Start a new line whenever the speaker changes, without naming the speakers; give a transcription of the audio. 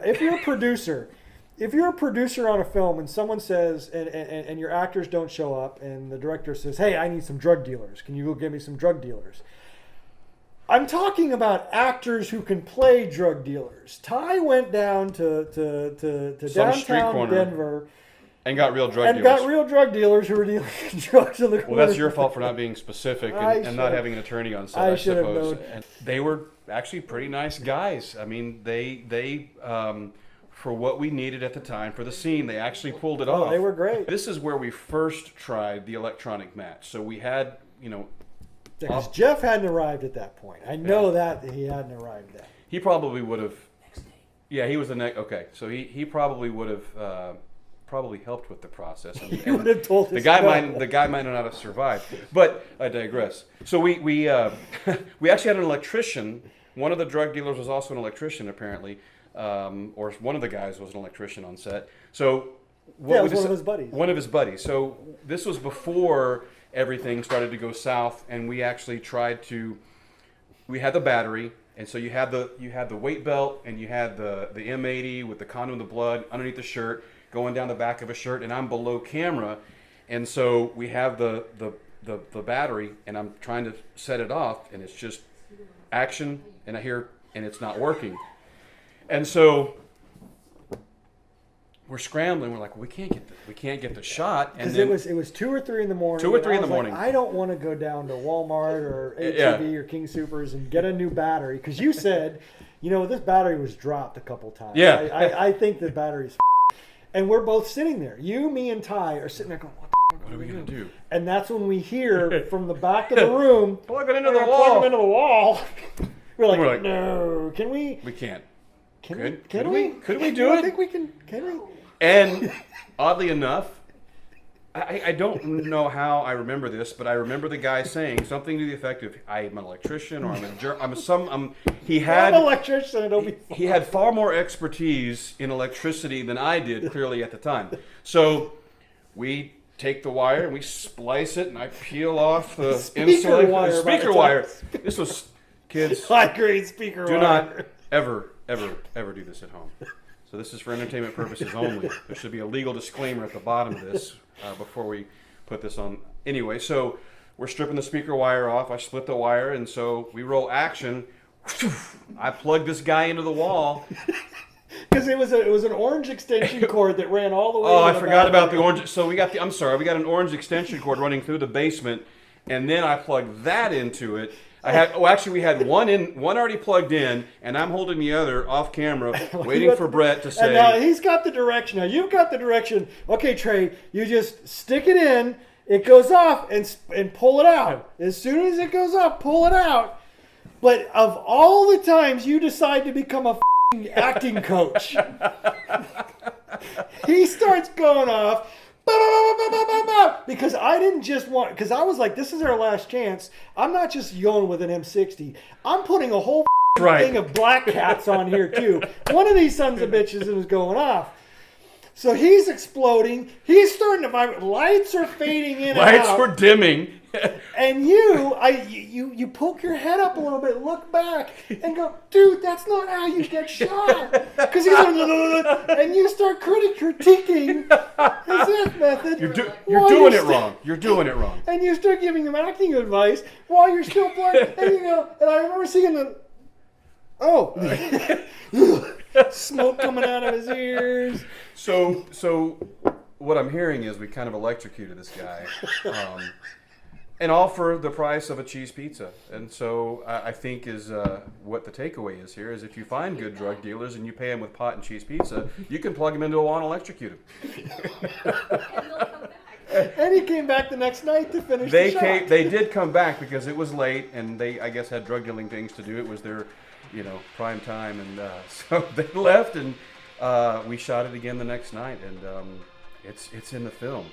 if you're a producer, on a film and someone says, and your actors don't show up, and the director says, "Hey, I need some drug dealers. Can you go get me some drug dealers?" I'm talking about actors who can play drug dealers. Ty went down to downtown Denver
and got real drug dealers.
Got real drug dealers who were dealing drugs in the corner.
Well, that's your fault for not being specific and not having an attorney on set, I
should have
suppose.
known.
And they were actually pretty nice guys. I mean, they for what we needed at the time for the scene, they actually pulled it off.
They were great.
This is where we first tried the electronic match. So we had,
because Jeff hadn't arrived at that point. I know that he hadn't arrived yet.
He probably would have. Yeah, he was the next. Okay, so he probably would have probably helped with the process. And,
he would have told us.
The guy might not have survived. But I digress. So we actually had an electrician. One of the drug dealers was also an electrician, apparently, or one of the guys was an electrician on set. So
it was one of his buddies.
One of his buddies. So this was before everything started to go south, and we actually we had the battery, and so you had the weight belt, and you had the M80 with the condom of the blood underneath the shirt, going down the back of a shirt, and I'm below camera, and so we have the battery, and I'm trying to set it off, and it's just action, and I hear, and it's not working, and so we're scrambling. We're like, well, we can't get the shot. And
because it was 2 or 3 in the morning.
2 or 3 in the morning.
Like, I don't want to go down to Walmart or H-E-B or King Soopers and get a new battery, because you said, this battery was dropped a couple times.
Yeah.
I think the battery's. And we're both sitting there. You, me, and Ty are sitting there going,
what are we gonna do?
And that's when we hear from the back of the room,
plug it into the wall.
Plug them into the wall. We're like, no, can we?
We can't.
Can
we? Could we do it?
I think we can. Can we?
And oddly enough, I don't know how I remember this, but I remember the guy saying something to the effect of, "I'm an electrician," or He had
I'm an electrician. It'll be fun.
He had far more expertise in electricity than I did, clearly at the time. So we take the wire and we splice it, and I peel off the
speaker wire.
This was, kids.
High-grade speaker wire.
Do not ever do this at home. So this is for entertainment purposes only. There should be a legal disclaimer at the bottom of this before we put this on. Anyway, so we're stripping the speaker wire off. I split the wire, and so we roll action. I plugged this guy into the wall.
Because it was an orange extension cord that ran all the way.
Oh, I forgot about the orange. So we got an orange extension cord running through the basement, and then I plugged that into it. We had one already plugged in, and I'm holding the other off camera, waiting for Brett to say.
And now he's got the direction. Now you've got the direction. Okay, Trey, you just stick it in. It goes off and pull it out. As soon as it goes off, pull it out. But of all the times you decide to become a acting coach, he starts going off. Because I didn't just want, because I was like, this is our last chance. I'm not just going with an M60. I'm putting a whole thing of black cats on here too. One of these sons of bitches is going off. So he's exploding. He's starting to vibrate. Lights are fading in and out.
Lights were dimming.
And you poke your head up a little bit, look back, and go, dude, that's not how you get shot. Because he's going, and you start critiquing his method.
You're doing it wrong. You're doing it wrong.
And you start giving him acting advice while you're still playing. And you go, and I remember seeing smoke coming out of his ears.
So what I'm hearing is we kind of electrocuted this guy. And all for the price of a cheese pizza. And so I think is what the takeaway is here is if you find good drug dealers and you pay them with pot and cheese pizza, you can plug them into a wall and electrocute them.
And he came back the next night to finish the shot.
They did come back because it was late and they, I guess, had drug dealing things to do. It was their, prime time. And so they left and we shot it again the next night. And it's in the film.